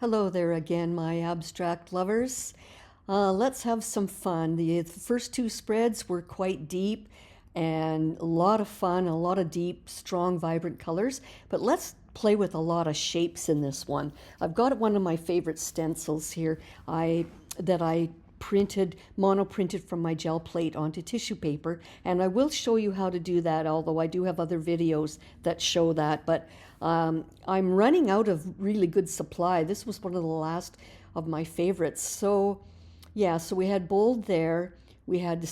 Hello there again, my abstract lovers. Let's have some fun. The first two spreads were quite deep and a lot of fun, a lot of deep, strong, vibrant colors. But let's play with a lot of shapes in this one. I've got one of my favorite stencils here that I mono printed from my gel plate onto tissue paper, and I will show you how to do that, although I do have other videos that show that. But I'm running out of really good supply. This was one of the last of my favorites. So yeah, so we had bold there, we had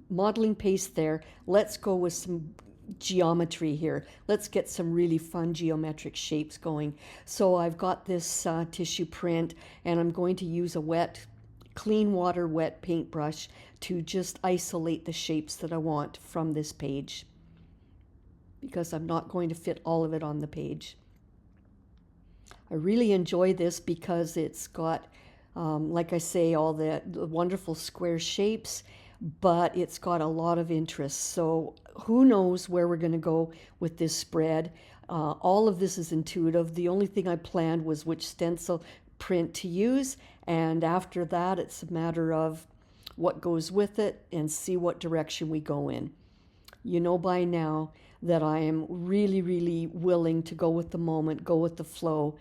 modeling paste there. Let's go with some geometry here. Let's get some really fun geometric shapes going. So I've got this tissue print, and I'm going to use a clean water wet paintbrush to just isolate the shapes that I want from this page, because I'm not going to fit all of it on the page. I really enjoy this because it's got, like I say, all the wonderful square shapes, but it's got a lot of interest. So who knows where we're going to go with this spread. All of this is intuitive. The only thing I planned was which stencil print to use, and after that it's a matter of what goes with it and see what direction we go in. You know by now that I am really, really willing to go with the moment, go with the flow,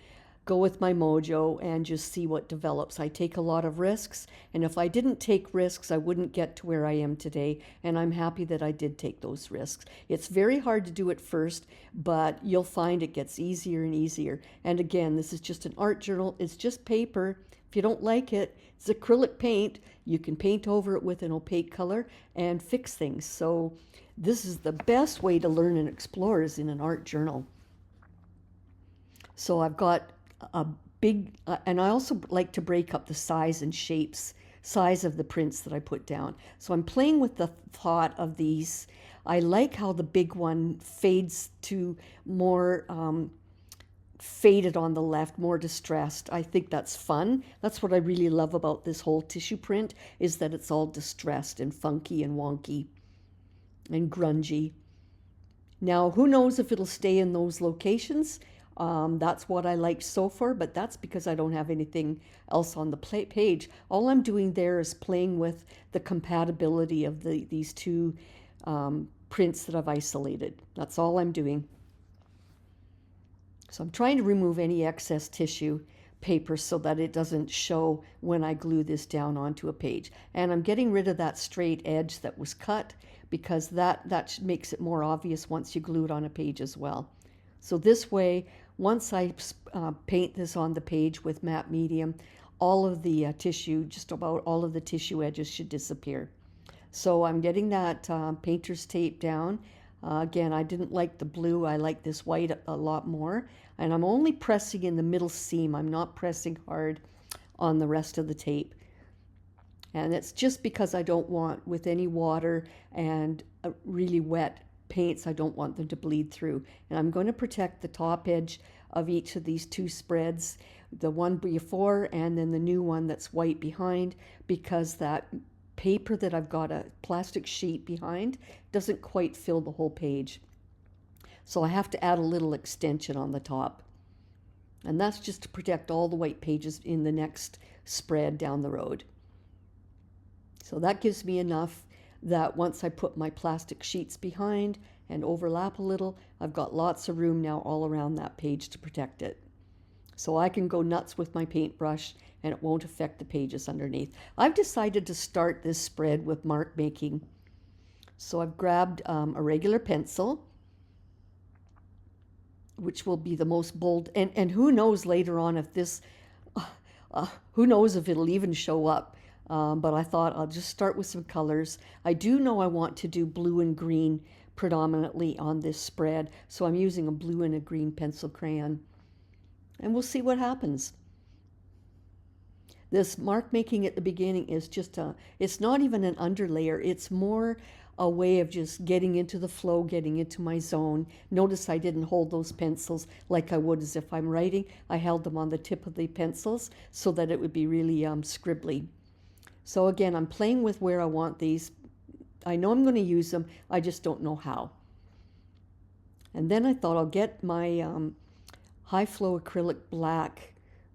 go with my mojo, and just see what develops. I take a lot of risks, and if I didn't take risks, I wouldn't get to where I am today, and I'm happy that I did take those risks. It's very hard to do at first, but you'll find it gets easier and easier. And again, this is just an art journal. It's just paper. If you don't like it, it's acrylic paint. You can paint over it with an opaque color and fix things. So this is the best way to learn and explore, is in an art journal. So I've got a big, and I also like to break up the size and size of the prints that I put down. So I'm playing with the thought of these. I like how the big one fades to more faded on the left, more distressed. I think that's fun. That's what I really love about this whole tissue print, is that it's all distressed and funky and wonky and grungy. Now, who knows if it'll stay in those locations? That's what I like so far, but that's because I don't have anything else on the page. All I'm doing there is playing with the compatibility of these two prints that I've isolated. That's all I'm doing. So I'm trying to remove any excess tissue paper so that it doesn't show when I glue this down onto a page. And I'm getting rid of that straight edge that was cut, because that makes it more obvious once you glue it on a page as well. So this way, once I paint this on the page with matte medium, all of the tissue, just about all of the tissue edges should disappear. So I'm getting that painter's tape down. Again, I didn't like the blue. I like this white a lot more. And I'm only pressing in the middle seam. I'm not pressing hard on the rest of the tape. And it's just because I don't want, with any water and really wet paints, I don't want them to bleed through. And I'm going to protect the top edge of each of these two spreads, the one before and then the new one that's white behind, because that paper that I've got, a plastic sheet behind, doesn't quite fill the whole page. So I have to add a little extension on the top. And that's just to protect all the white pages in the next spread down the road. So that gives me enough that once I put my plastic sheets behind and overlap a little, I've got lots of room now all around that page to protect it. So I can go nuts with my paintbrush and it won't affect the pages underneath. I've decided to start this spread with mark making. So I've grabbed a regular pencil, which will be the most bold, and who knows later on if this, who knows if it'll even show up. But I thought I'll just start with some colors. I do know I want to do blue and green predominantly on this spread, so I'm using a blue and a green pencil crayon. And we'll see what happens. This mark making at the beginning is just it's not even an underlayer. It's more a way of just getting into the flow, getting into my zone. Notice I didn't hold those pencils like I would as if I'm writing. I held them on the tip of the pencils so that it would be really scribbly. So again, I'm playing with where I want these. I know I'm going to use them. I just don't know how. And then I thought I'll get my high flow acrylic black,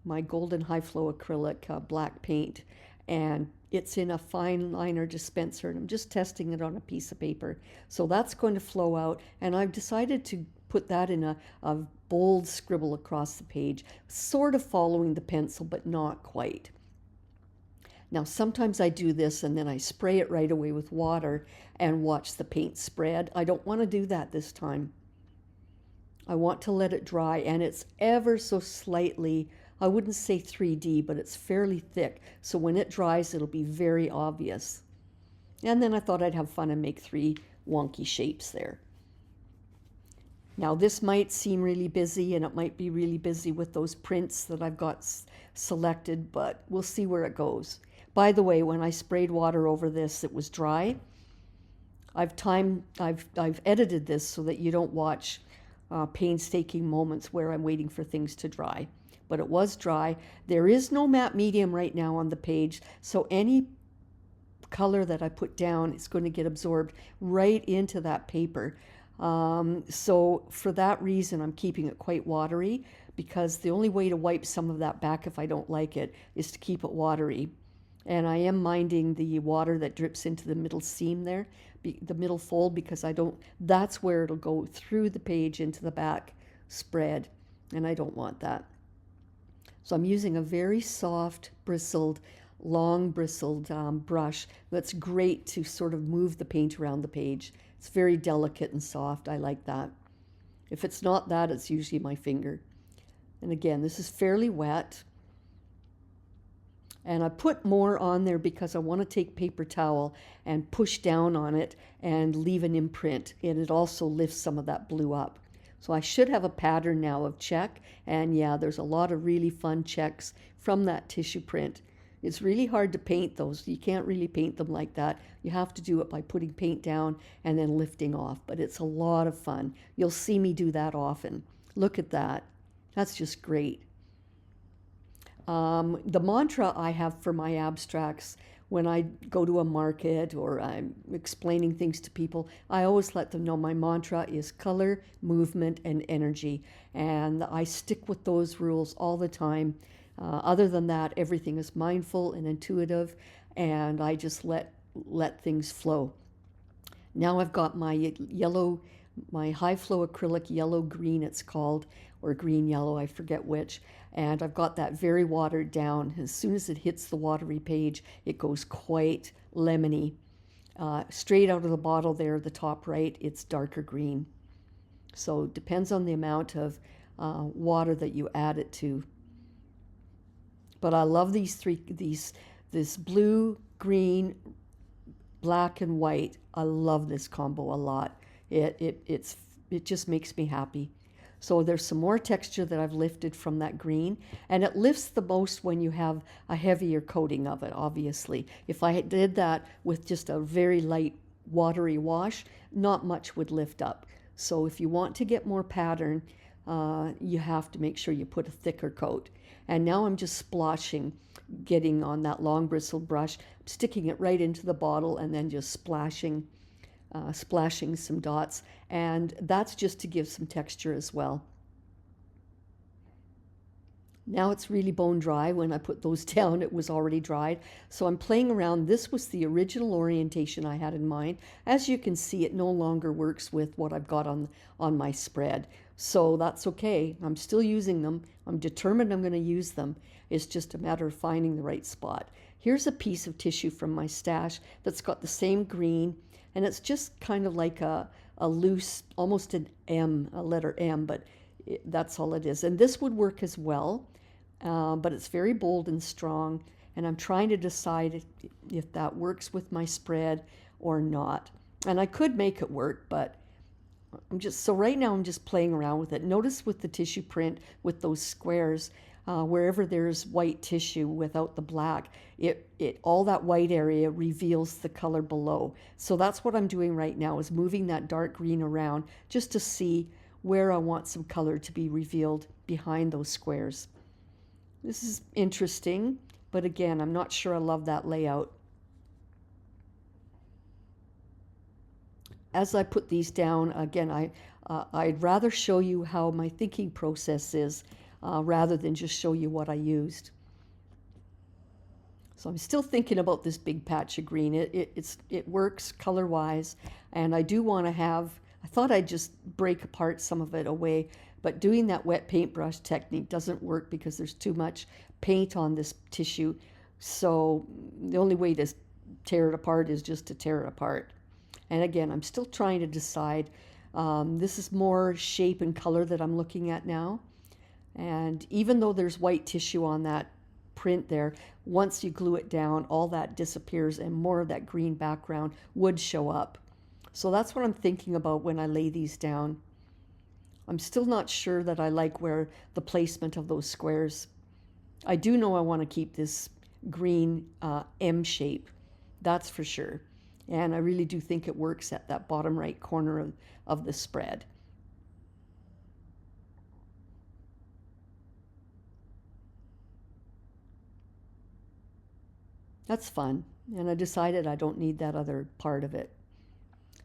my golden high flow acrylic black paint, and it's in a fine liner dispenser, and I'm just testing it on a piece of paper. So that's going to flow out, and I've decided to put that in a bold scribble across the page, sort of following the pencil, but not quite. Now, sometimes I do this and then I spray it right away with water and watch the paint spread. I don't want to do that this time. I want to let it dry, and it's ever so slightly, I wouldn't say 3D, but it's fairly thick. So when it dries, it'll be very obvious. And then I thought I'd have fun and make 3 wonky shapes there. Now this might seem really busy, and it might be really busy with those prints that I've got selected, but we'll see where it goes. By the way, when I sprayed water over this, it was dry. I've edited this so that you don't watch painstaking moments where I'm waiting for things to dry. But it was dry. There is no matte medium right now on the page, so any color that I put down is going to get absorbed right into that paper. So for that reason, I'm keeping it quite watery, because the only way to wipe some of that back if I don't like it is to keep it watery. And I am minding the water that drips into the middle seam there, the middle fold, because that's where it'll go through the page into the back spread, and I don't want that. So I'm using a very soft bristled, long bristled brush that's great to sort of move the paint around the page. It's very delicate and soft. I like that. If it's not that, it's usually my finger. And again, this is fairly wet. And I put more on there because I want to take paper towel and push down on it and leave an imprint. And it also lifts some of that blue up. So I should have a pattern now of check. And yeah, there's a lot of really fun checks from that tissue print. It's really hard to paint those. You can't really paint them like that. You have to do it by putting paint down and then lifting off. But it's a lot of fun. You'll see me do that often. Look at that. That's just great. The mantra I have for my abstracts when I go to a market or I'm explaining things to people, I always let them know my mantra is color, movement, and energy. And I stick with those rules all the time. Other than that, everything is mindful and intuitive, and I just let things flow. Now I've got my yellow, my high flow acrylic yellow green it's called, or green yellow, I forget which, and I've got that very watered down. As soon as it hits the watery page, it goes quite lemony. Straight out of the bottle there, the top right, it's darker green. So it depends on the amount of water that you add it to. But I love this blue, green, black, and white. I love this combo a lot. It just makes me happy. So there's some more texture that I've lifted from that green, and it lifts the most when you have a heavier coating of it, obviously. If I did that with just a very light watery wash, not much would lift up. So if you want to get more pattern, you have to make sure you put a thicker coat. And now I'm just splashing, getting on that long bristled brush, sticking it right into the bottle, and then just splashing some dots. And that's just to give some texture as well. Now it's really bone dry. When I put those down, it was already dried. So I'm playing around. This was the original orientation I had in mind. As you can see, it no longer works with what I've got on my spread. So that's okay. I'm still using them. I'm determined I'm going to use them. It's just a matter of finding the right spot. Here's a piece of tissue from my stash that's got the same green, and it's just kind of like a loose, almost an M, a letter M, but that's all it is. And this would work as well, but it's very bold and strong, and I'm trying to decide if that works with my spread or not. And I could make it work, but so right now I'm just playing around with it. Notice with the tissue print, with those squares, wherever there's white tissue without the black, all that white area reveals the color below. So that's what I'm doing right now, is moving that dark green around just to see where I want some color to be revealed behind those squares. This is interesting, but again, I'm not sure I love that layout. As I put these down, again, I'd rather show you how my thinking process is. rather than just show you what I used. So I'm still thinking about this big patch of green. It works color-wise, and I do want to have, I thought I'd just break apart some of it away, but doing that wet paintbrush technique doesn't work because there's too much paint on this tissue. So the only way to tear it apart is just to tear it apart. And again, I'm still trying to decide. This is more shape and color that I'm looking at now. And even though there's white tissue on that print there, once you glue it down, all that disappears and more of that green background would show up. So that's what I'm thinking about when I lay these down. I'm still not sure that I like where the placement of those squares. I do know I want to keep this green M shape, that's for sure. And I really do think it works at that bottom right corner of the spread. That's fun. And I decided I don't need that other part of it.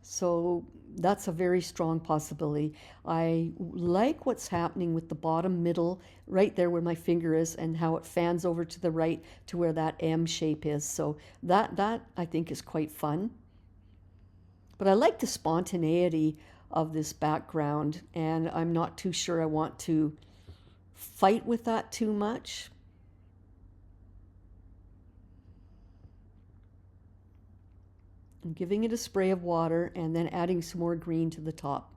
So that's a very strong possibility. I like what's happening with the bottom middle, right there where my finger is, and how it fans over to the right to where that M shape is. So that I think is quite fun. But I like the spontaneity of this background, and I'm not too sure I want to fight with that too much. I'm giving it a spray of water and then adding some more green to the top.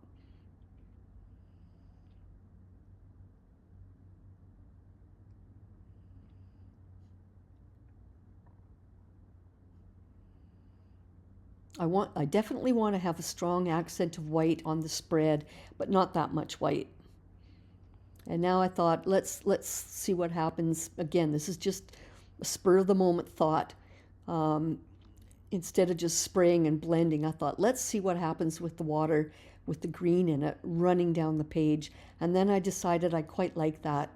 I definitely want to have a strong accent of white on the spread, but not that much white. And now I thought, let's see what happens. Again, this is just a spur of the moment thought. Instead of just spraying and blending, I thought, let's see what happens with the water, with the green in it, running down the page. And then I decided I quite like that.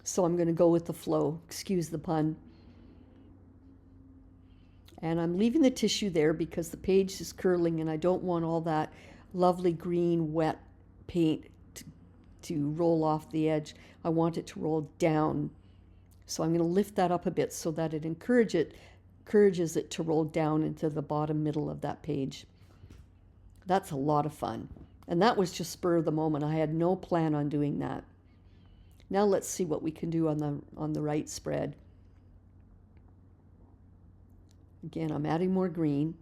So I'm going to go with the flow. Excuse the pun. And I'm leaving the tissue there because the page is curling and I don't want all that lovely green wet paint to roll off the edge. I want it to roll down. So I'm going to lift that up a bit so that it encourages it to roll down into the bottom middle of that page. That's a lot of fun. And that was just spur of the moment. I had no plan on doing that. Now let's see what we can do on the right spread. Again, I'm adding more green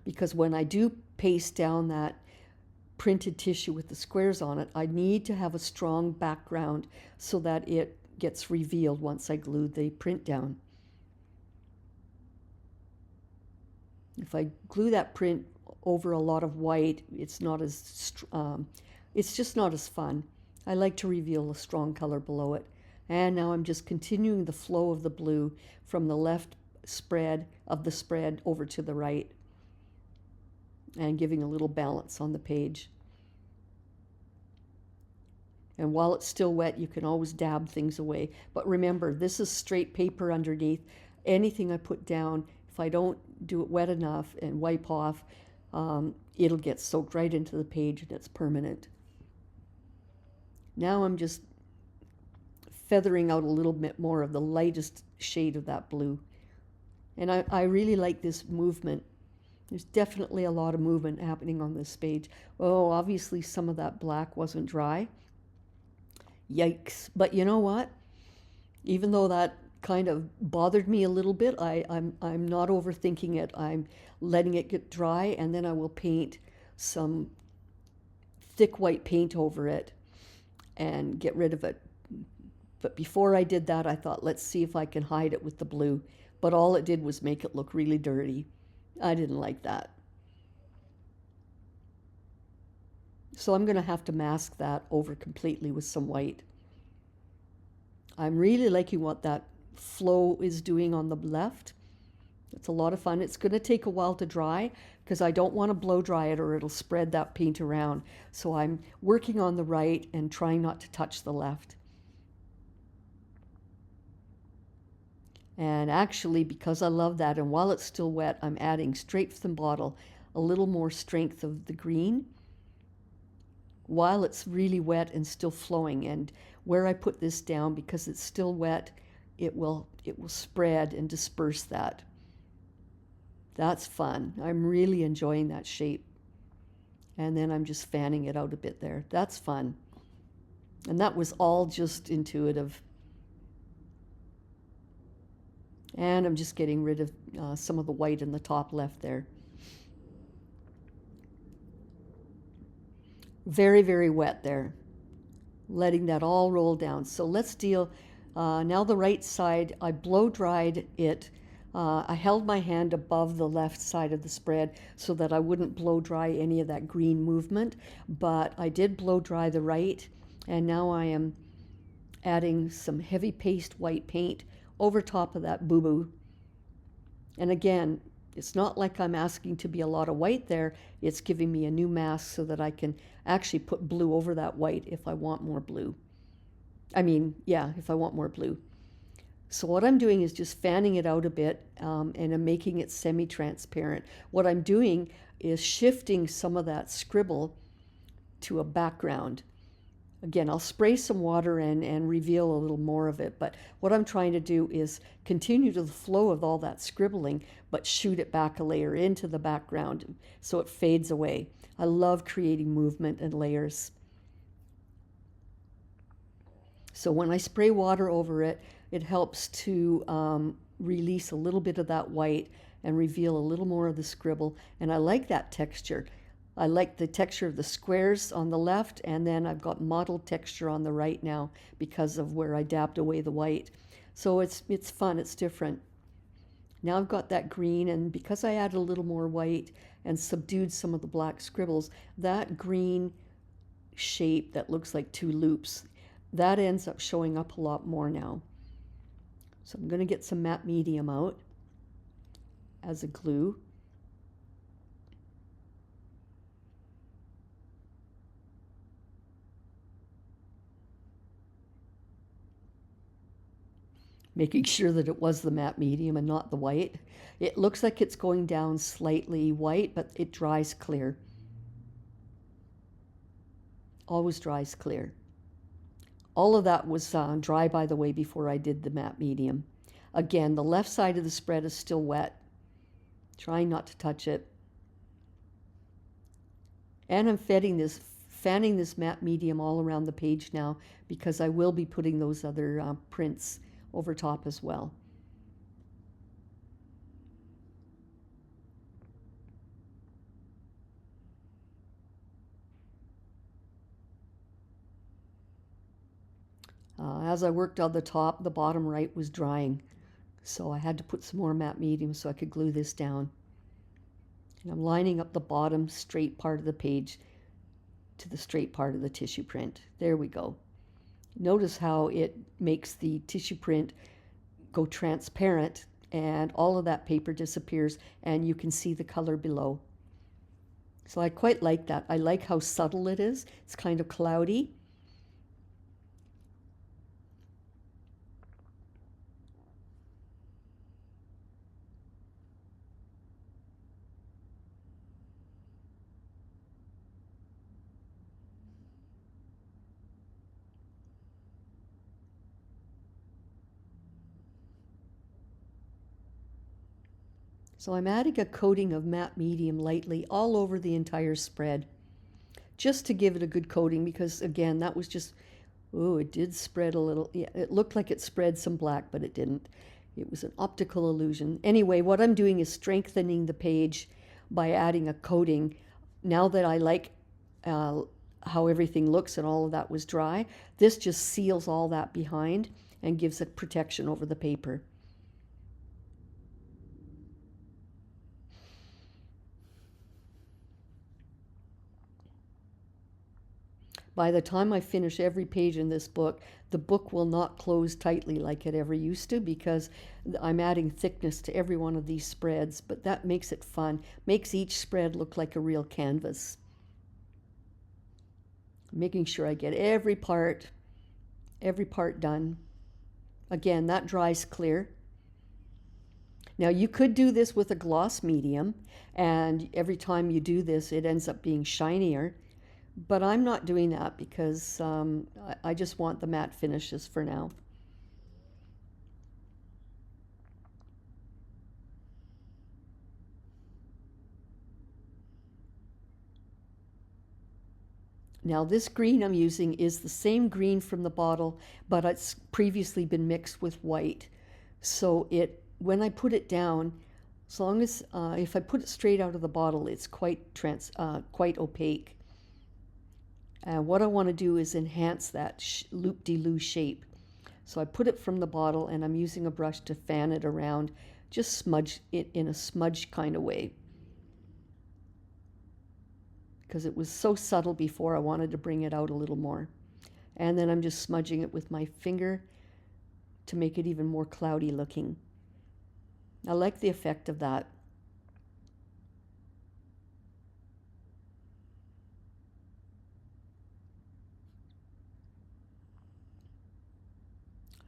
because when I do paste down that printed tissue with the squares on it, I need to have a strong background so that it gets revealed once I glue the print down. If I glue that print over a lot of white, it's just not as fun. I like to reveal a strong color below it. And now I'm just continuing the flow of the blue from the left spread of the spread over to the right and giving a little balance on the page. And while it's still wet, you can always dab things away. But remember, this is straight paper underneath. Anything I put down, if I don't do it wet enough and wipe off, it'll get soaked right into the page and it's permanent. Now I'm just feathering out a little bit more of the lightest shade of that blue. And I really like this movement. There's definitely a lot of movement happening on this page. Oh, obviously some of that black wasn't dry. Yikes. But you know what? Even though that kind of bothered me a little bit, I'm not overthinking it. I'm letting it get dry, and then I will paint some thick white paint over it and get rid of it. But before I did that, I thought, let's see if I can hide it with the blue. But all it did was make it look really dirty. I didn't like that. So I'm going to have to mask that over completely with some white. I'm really liking what that flow is doing on the left. It's a lot of fun. It's going to take a while to dry because I don't want to blow dry it or it'll spread that paint around. So I'm working on the right and trying not to touch the left. And actually, because I love that, and while it's still wet, I'm adding straight from the bottle a little more strength of the green while it's really wet and still flowing. And where I put this down, because it's still wet, it will spread and disperse that. That's fun. I'm really enjoying that shape. And then I'm just fanning it out a bit there. That's fun. And that was all just intuitive. And I'm just getting rid of some of the white in the top left there. Very, very wet there. Letting that all roll down. So let's deal, now the right side, I blow dried it. I held my hand above the left side of the spread so that I wouldn't blow dry any of that green movement, but I did blow dry the right, and now I am adding some heavy paste white paint over top of that boo-boo. And again, it's not like I'm asking to be a lot of white there. It's giving me a new mask so that I can actually put blue over that white if I want more blue. If I want more blue. So what I'm doing is just fanning it out a bit, and I'm making it semi-transparent. What I'm doing is shifting some of that scribble to a background. Again, I'll spray some water and reveal a little more of it, but what I'm trying to do is continue to the flow of all that scribbling, but shoot it back a layer into the background so it fades away. I love creating movement and layers. So when I spray water over it, it helps to release a little bit of that white and reveal a little more of the scribble, and I like that texture. I like the texture of the squares on the left, and then I've got mottled texture on the right now because of where I dabbed away the white. So it's fun, it's different. Now I've got that green, and because I added a little more white and subdued some of the black scribbles, that green shape that looks like two loops, that ends up showing up a lot more now. So I'm going to get some matte medium out as a glue. Making sure that it was the matte medium and not the white. It looks like it's going down slightly white, but it dries clear. Always dries clear. All of that was dry, by the way, before I did the matte medium. Again, the left side of the spread is still wet. Trying not to touch it. And I'm fanning this matte medium all around the page now, because I will be putting those other prints over top as well. As I worked on the top, the bottom right was drying, so I had to put some more matte medium so I could glue this down. And I'm lining up the bottom straight part of the page to the straight part of the tissue print. There we go. Notice how it makes the tissue print go transparent, and all of that paper disappears and you can see the color below. So I quite like that. I like how subtle it is. It's kind of cloudy. So I'm adding a coating of matte medium lightly all over the entire spread, just to give it a good coating, because again, that was just, oh, it did spread a little. Yeah, it looked like it spread some black, but it didn't. It was an optical illusion. Anyway, what I'm doing is strengthening the page by adding a coating. Now that I like how everything looks and all of that was dry, this just seals all that behind and gives it protection over the paper. By the time I finish every page in this book, the book will not close tightly like it ever used to, because I'm adding thickness to every one of these spreads, but that makes it fun, makes each spread look like a real canvas. Making sure I get every part done. Again, that dries clear. Now you could do this with a gloss medium, and every time you do this, it ends up being shinier. But I'm not doing that because I just want the matte finishes for now. Now this green I'm using is the same green from the bottle, but it's previously been mixed with white. So when I put it down, as long as if I put it straight out of the bottle, it's quite opaque. What I want to do is enhance that loop-de-loo shape. So I put it from the bottle and I'm using a brush to fan it around, just smudge it in a smudge kind of way. Because it was so subtle before, I wanted to bring it out a little more. And then I'm just smudging it with my finger to make it even more cloudy looking. I like the effect of that.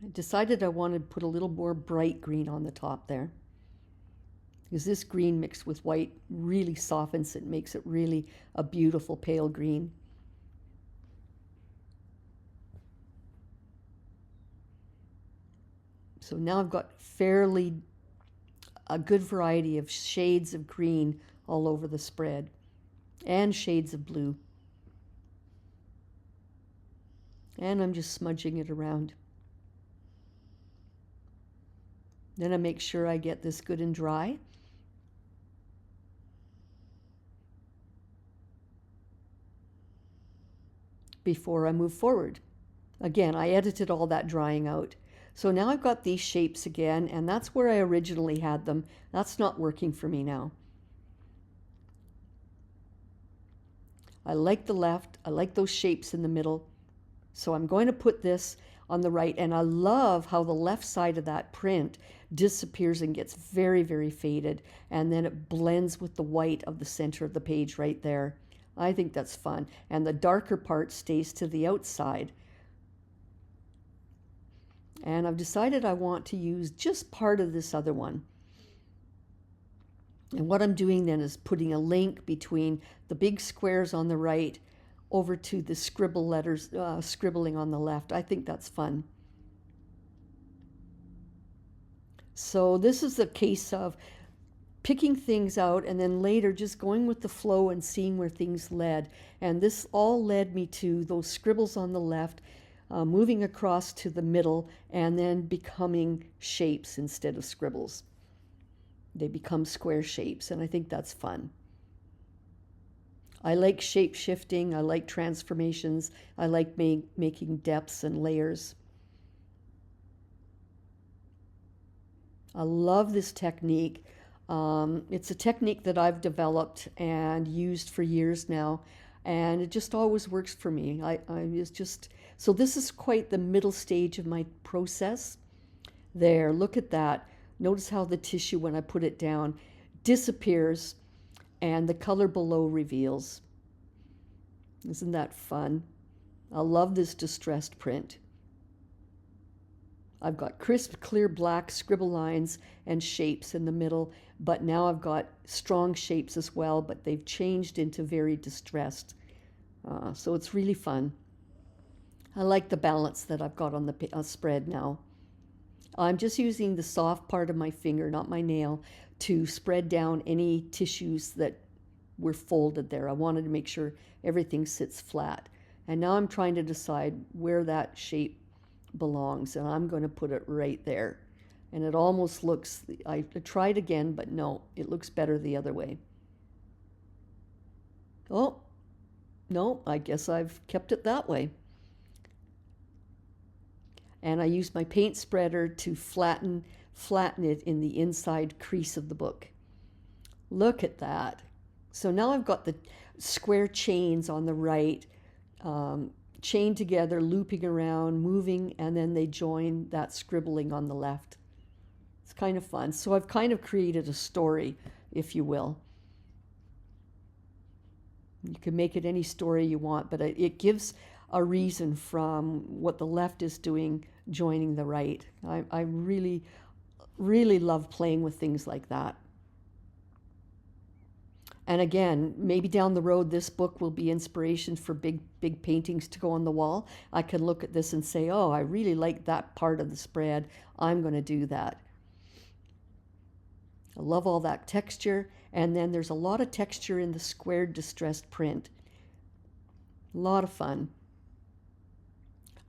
I decided I wanted to put a little more bright green on the top there, because this green mixed with white really softens it, makes it really a beautiful pale green. So now I've got a good variety of shades of green all over the spread and shades of blue. And I'm just smudging it around. Then I make sure I get this good and dry. Before I move forward. Again, I edited all that drying out. So now I've got these shapes again, and that's where I originally had them. That's not working for me now. I like the left, I like those shapes in the middle. So I'm going to put this on the right, and I love how the left side of that print disappears and gets very, very faded, and then it blends with the white of the center of the page right there. I think that's fun. And the darker part stays to the outside. And I've decided I want to use just part of this other one. And what I'm doing then is putting a link between the big squares on the right over to the scribble letters, scribbling on the left. I think that's fun. So this is a case of picking things out and then later just going with the flow and seeing where things led. And this all led me to those scribbles on the left, moving across to the middle and then becoming shapes instead of scribbles. They become square shapes, and I think that's fun. I like shape shifting, I like transformations, I like making depths and layers. I love this technique. It's a technique that I've developed and used for years now, and it just always works for me. So this is quite the middle stage of my process. There, look at that. Notice how the tissue, when I put it down, disappears and the color below reveals. Isn't that fun? I love this distressed print. I've got crisp, clear black scribble lines and shapes in the middle, but now I've got strong shapes as well, but they've changed into very distressed. So it's really fun. I like the balance that I've got on the spread now. I'm just using the soft part of my finger, not my nail, to spread down any tissues that were folded there. I wanted to make sure everything sits flat. And now I'm trying to decide where that shape belongs, and I'm going to put it right there. And it almost looks, I tried again, but no, it looks better the other way. Oh, no, I guess I've kept it that way. And I use my paint spreader to flatten it in the inside crease of the book. Look at that. So now I've got the square chains on the right, chained together, looping around, moving, and then they join that scribbling on the left. It's kind of fun. So I've kind of created a story, if you will. You can make it any story you want, but it gives a reason from what the left is doing, joining the right. I really, really love playing with things like that. And again, maybe down the road, this book will be inspiration for big paintings to go on the wall. I can look at this and say, oh, I really like that part of the spread. I'm going to do that. I love all that texture. And then there's a lot of texture in the squared distressed print. A lot of fun.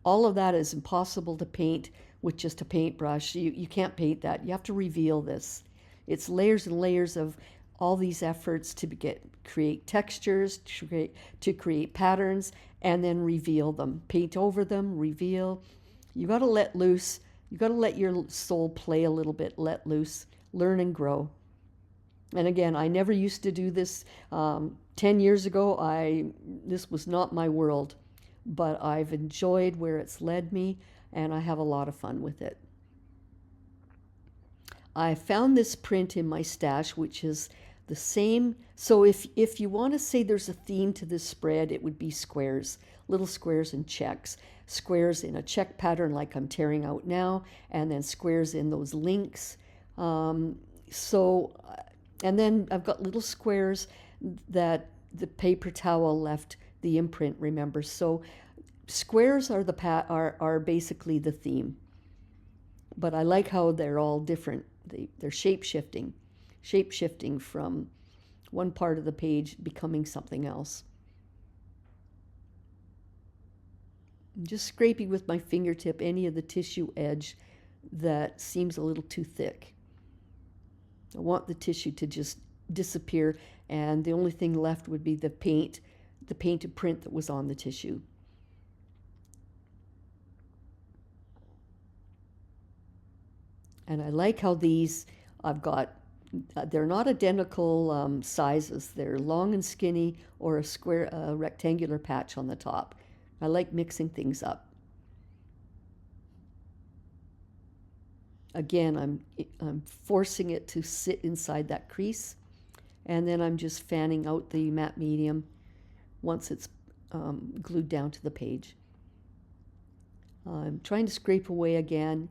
All of that is impossible to paint with just a paintbrush. You can't paint that. You have to reveal this. It's layers and layers of all these efforts to create textures, to create patterns, and then reveal them. Paint over them, reveal. You got to let loose. You got to let your soul play a little bit, let loose, learn and grow. And again, I never used to do this. 10 years ago, this was not my world, but I've enjoyed where it's led me, and I have a lot of fun with it. I found this print in my stash, which is the same. So if you want to say there's a theme to this spread, it would be squares, little squares and checks. Squares in a check pattern like I'm tearing out now, and then squares in those links. And then I've got little squares that the paper towel left the imprint, remember. So squares are basically the theme. But I like how they're all different. They're shape-shifting from one part of the page becoming something else. I'm just scraping with my fingertip any of the tissue edge that seems a little too thick. I want the tissue to just disappear, and the only thing left would be the painted print that was on the tissue. And I like how these, they're not identical sizes. They're long and skinny, or a rectangular patch on the top. I like mixing things up. Again, I'm forcing it to sit inside that crease, and then I'm just fanning out the matte medium once it's glued down to the page. I'm trying to scrape away again,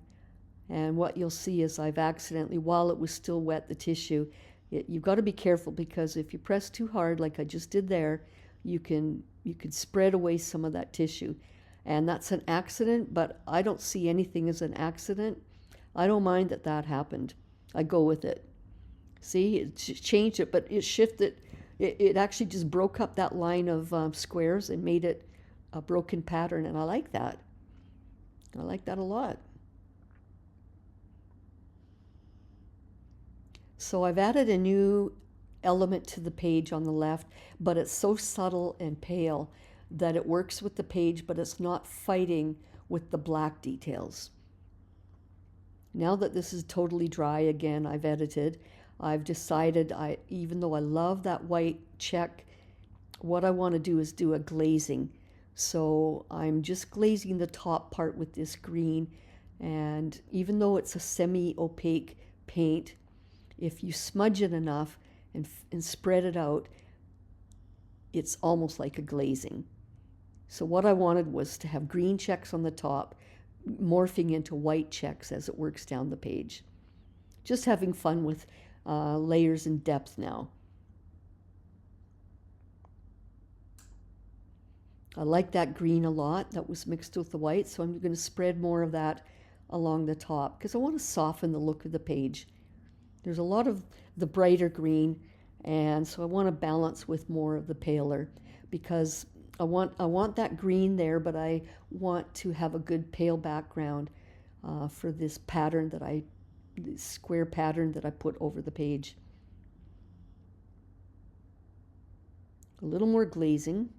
and what you'll see is I've accidentally, while it was still wet, the tissue, you've got to be careful, because if you press too hard like I just did there, you can spread away some of that tissue. And that's an accident, but I don't see anything as an accident. I don't mind that happened. I go with it. See, it changed it, but it shifted. It actually just broke up that line of squares and made it a broken pattern, and I like that. I like that a lot. So I've added a new element to the page on the left, but it's so subtle and pale that it works with the page, but it's not fighting with the black details. Now that this is totally dry, again, I've edited. I've decided, even though I love that white check, what I want to do is do a glazing. So I'm just glazing the top part with this green, and even though it's a semi-opaque paint, if you smudge it enough and spread it out, it's almost like a glazing. So what I wanted was to have green checks on the top, morphing into white checks as it works down the page. Just having fun with layers and depth now. I like that green a lot that was mixed with the white, so I'm going to spread more of that along the top because I want to soften the look of the page. There's a lot of the brighter green, and so I want to balance with more of the paler, because I want that green there, but I want to have a good pale background for this pattern this square pattern that I put over the page. A little more glazing.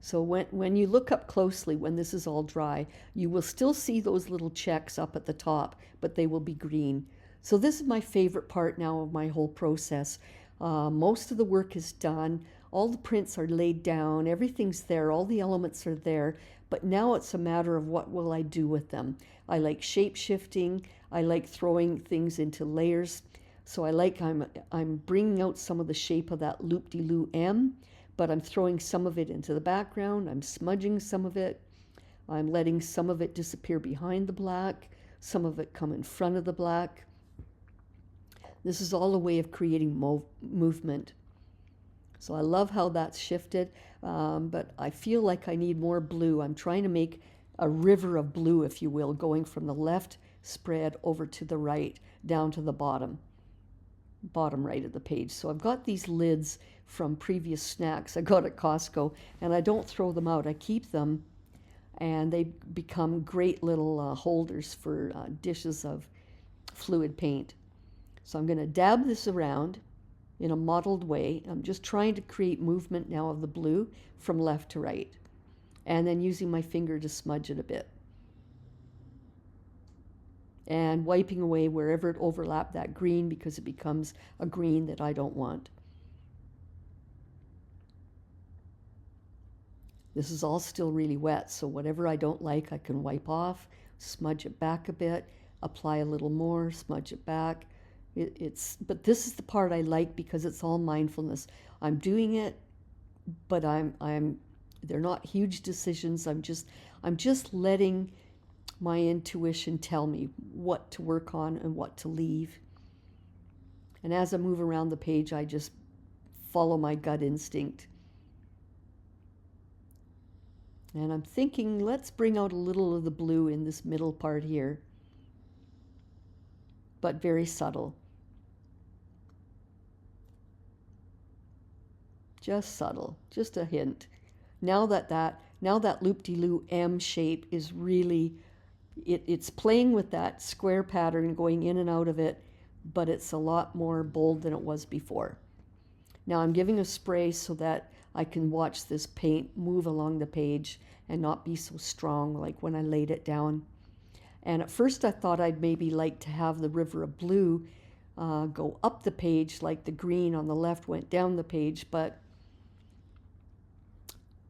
So when you look up closely, when this is all dry, you will still see those little checks up at the top, but they will be green. So this is my favorite part now of my whole process. Most of the work is done. All the prints are laid down. Everything's there. All the elements are there. But now it's a matter of what will I do with them. I like shape shifting. I like throwing things into layers. So I'm bringing out some of the shape of that loop-de-loo M, but I'm throwing some of it into the background. I'm smudging some of it. I'm letting some of it disappear behind the black, some of it come in front of the black. This is all a way of creating movement. So I love how that's shifted, but I feel like I need more blue. I'm trying to make a river of blue, if you will, going from the left spread over to the right, down to the bottom right of the page. So I've got these lids from previous snacks I got at Costco, and I don't throw them out. I keep them, and they become great little holders for dishes of fluid paint. So I'm going to dab this around in a mottled way. I'm just trying to create movement now of the blue from left to right, and then using my finger to smudge it a bit, and wiping away wherever it overlapped that green, because it becomes a green that I don't want. This is all still really wet, so whatever I don't like I can wipe off, smudge it back a bit, apply a little more, smudge it back. But this is the part I like because it's all mindfulness. I'm doing it, but they're not huge decisions. I'm just letting my intuition tell me what to work on and what to leave. And as I move around the page, I just follow my gut instinct. And I'm thinking, let's bring out a little of the blue in this middle part here, but very subtle. Just subtle, just a hint. Now that loop-de-loo M shape is really, it's playing with that square pattern, going in and out of it, but it's a lot more bold than it was before. Now I'm giving a spray so that I can watch this paint move along the page and not be so strong like when I laid it down. And at first I thought I'd maybe like to have the river of blue go up the page like the green on the left went down the page, but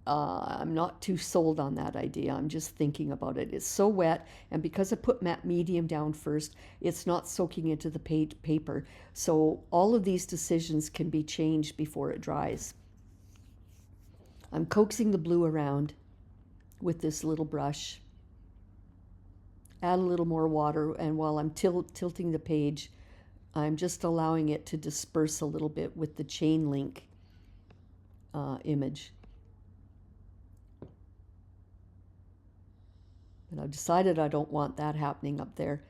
I'm not too sold on that idea. I'm just thinking about it. It's so wet, and because I put matte medium down first, it's not soaking into the paper. So all of these decisions can be changed before it dries. I'm coaxing the blue around with this little brush. Add a little more water, and while I'm tilting the page, I'm just allowing it to disperse a little bit with the chain link image. And I've decided I don't want that happening up there.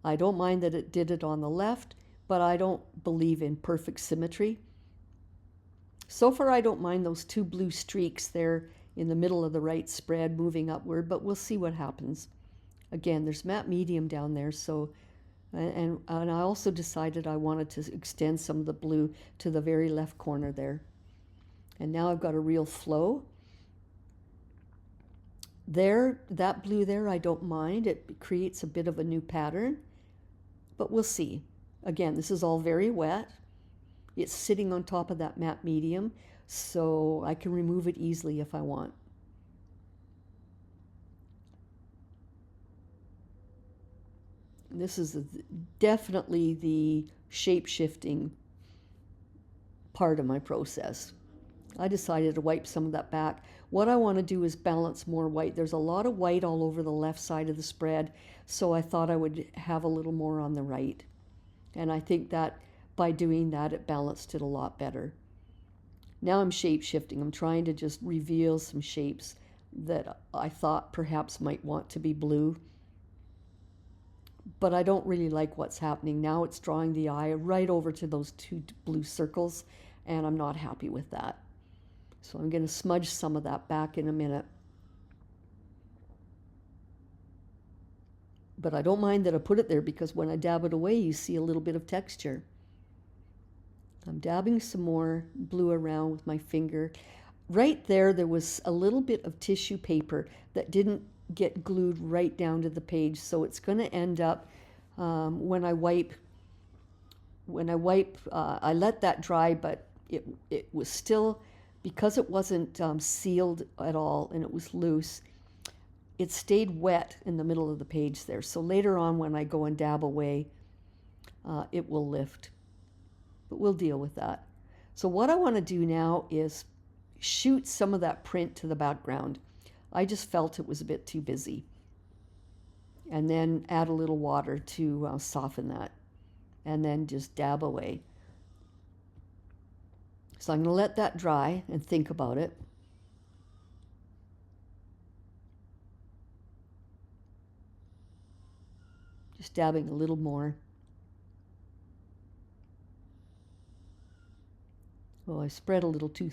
I don't mind that it did it on the left, but I don't believe in perfect symmetry. So far I don't mind those two blue streaks there in the middle of the right spread moving upward, but we'll see what happens. Again, there's matte medium down there, so and I also decided I wanted to extend some of the blue to the very left corner there. And now I've got a real flow. There, that blue there, I don't mind. It creates a bit of a new pattern, but we'll see. Again, this is all very wet. It's sitting on top of that matte medium, so I can remove it easily if I want. This is definitely the shape-shifting part of my process. I decided to wipe some of that back. What I want to do is balance more white. There's a lot of white all over the left side of the spread, so I thought I would have a little more on the right. And I think that by doing that, it balanced it a lot better. Now I'm shape-shifting. I'm trying to just reveal some shapes that I thought perhaps might want to be blue. But I don't really like what's happening. Now it's drawing the eye right over to those two blue circles, and I'm not happy with that. So I'm going to smudge some of that back in a minute. But I don't mind that I put it there, because when I dab it away, you see a little bit of texture. I'm dabbing some more blue around with my finger. Right there, there was a little bit of tissue paper that didn't get glued right down to the page, so it's going to end up when I wipe, I let that dry, but it was still, because it wasn't sealed at all and it was loose, it stayed wet in the middle of the page there. So later on when I go and dab away, it will lift. But we'll deal with that. So what I want to do now is shoot some of that print to the background. I just felt it was a bit too busy. And then add a little water to soften that. and then just dab away. So I'm going to let that dry and think about it. Just dabbing a little more. Oh, I spread a little too,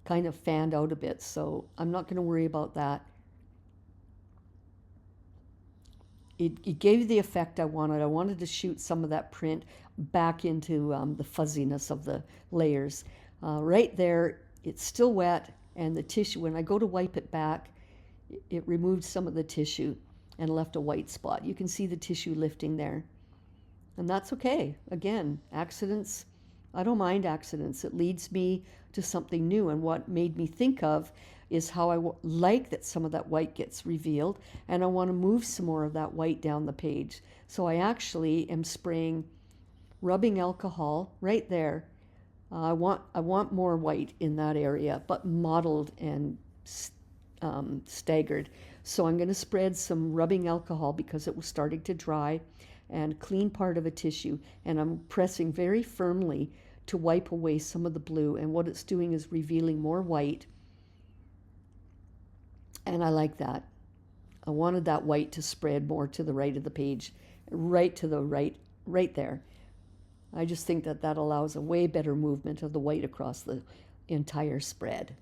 kind of fanned out a bit, so I'm not going to worry about that. It gave the effect I wanted. I wanted to shoot some of that print back into the fuzziness of the layers. Right there, it's still wet, and the tissue, when I go to wipe it back, it removed some of the tissue and left a white spot. You can see the tissue lifting there. And that's okay. Again, accidents, I don't mind accidents. It leads me to something new. And what made me think of is how I like that some of that white gets revealed, and I want to move some more of that white down the page. So I actually am spraying rubbing alcohol right there. I want more white in that area, but mottled and staggered. So I'm going to spread some rubbing alcohol because it was starting to dry, and clean part of a tissue, and I'm pressing very firmly to wipe away some of the blue, and what it's doing is revealing more white, and I like that. I wanted that white to spread more to the right of the page, right to the right there. I just think that that allows a way better movement of the white across the entire spread.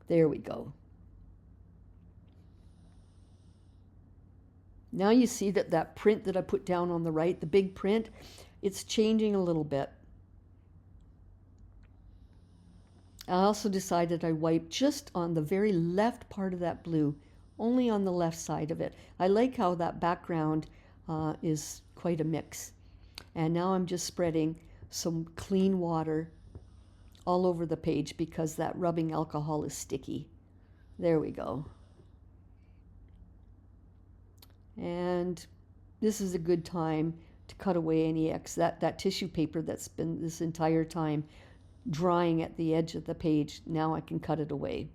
There we go. Now you see that that print that I put down on the right, the big print, it's changing a little bit. I also decided I wipe just on the very left part of that blue, only on the left side of it. I like how that background is quite a mix. And now I'm just spreading some clean water all over the page because that rubbing alcohol is sticky. There we go. And this is a good time to cut away any that tissue paper that's been this entire time drying at the edge of the page. Now I can cut it away.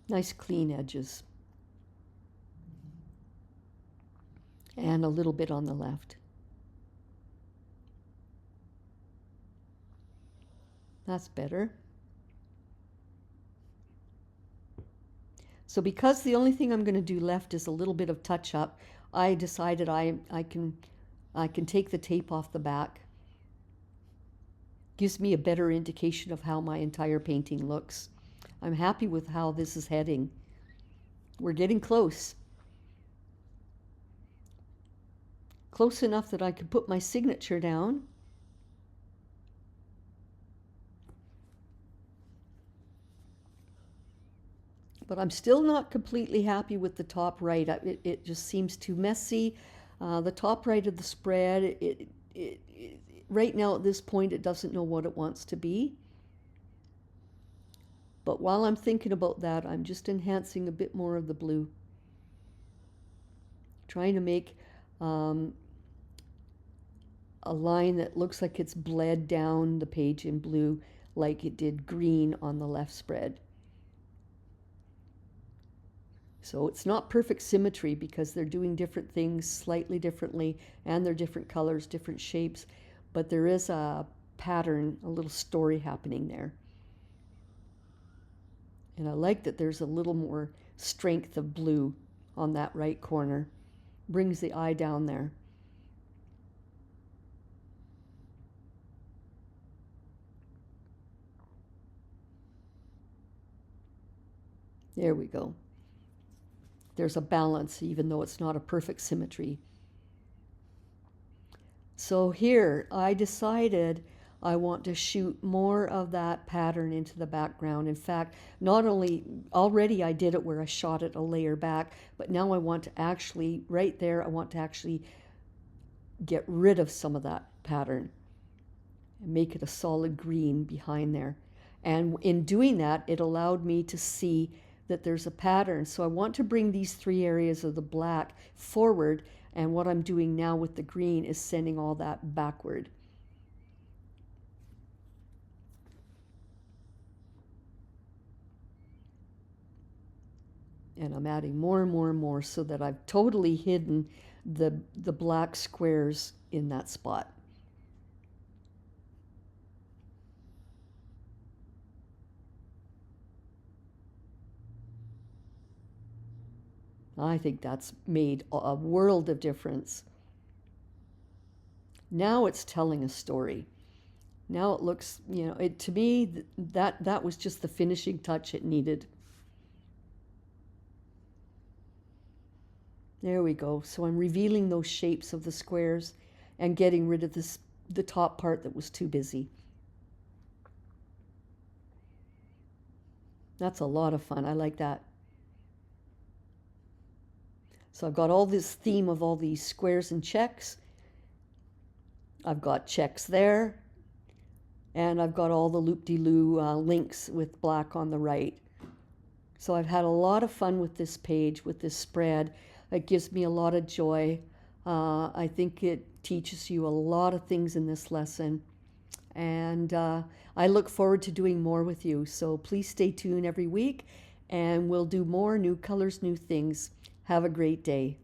Nice clean edges. And a little bit on the left. That's better. So because the only thing I'm going to do left is a little bit of touch up, I decided I can take the tape off the back. Gives me a better indication of how my entire painting looks. I'm happy with how this is heading. We're getting close. Close enough that I could put my signature down. But I'm still not completely happy with the top right. It just seems too messy. The top right of the spread, right now at this point, it doesn't know what it wants to be. But while I'm thinking about that, I'm just enhancing a bit more of the blue. Trying to make a line that looks like it's bled down the page in blue like it did green on the left spread. So it's not perfect symmetry because they're doing different things slightly differently, and they're different colors, different shapes, but there is a pattern, a little story happening there. And I like that there's a little more strength of blue on that right corner. Brings the eye down there. There we go. There's a balance, even though it's not a perfect symmetry. So here, I decided I want to shoot more of that pattern into the background. In fact, not only, already I did it where I shot it a layer back, but now I want to actually, right there, I want to actually get rid of some of that pattern and make it a solid green behind there. And in doing that, it allowed me to see that there's a pattern. So I want to bring these three areas of the black forward, and what I'm doing now with the green is sending all that backward. And I'm adding more and more and more so that I've totally hidden the black squares in that spot. I think that's made a world of difference. Now it's telling a story. Now it looks, to me, that was just the finishing touch it needed. There we go. So I'm revealing those shapes of the squares and getting rid of the top part that was too busy. That's a lot of fun. I like that. So I've got all this theme of all these squares and checks. I've got checks there, and I've got all the loop-de-loo links with black on the right. So I've had a lot of fun with this page, with this spread. It gives me a lot of joy. I think it teaches you a lot of things in this lesson. And I look forward to doing more with you. So please stay tuned every week, and we'll do more new colors, new things. Have a great day.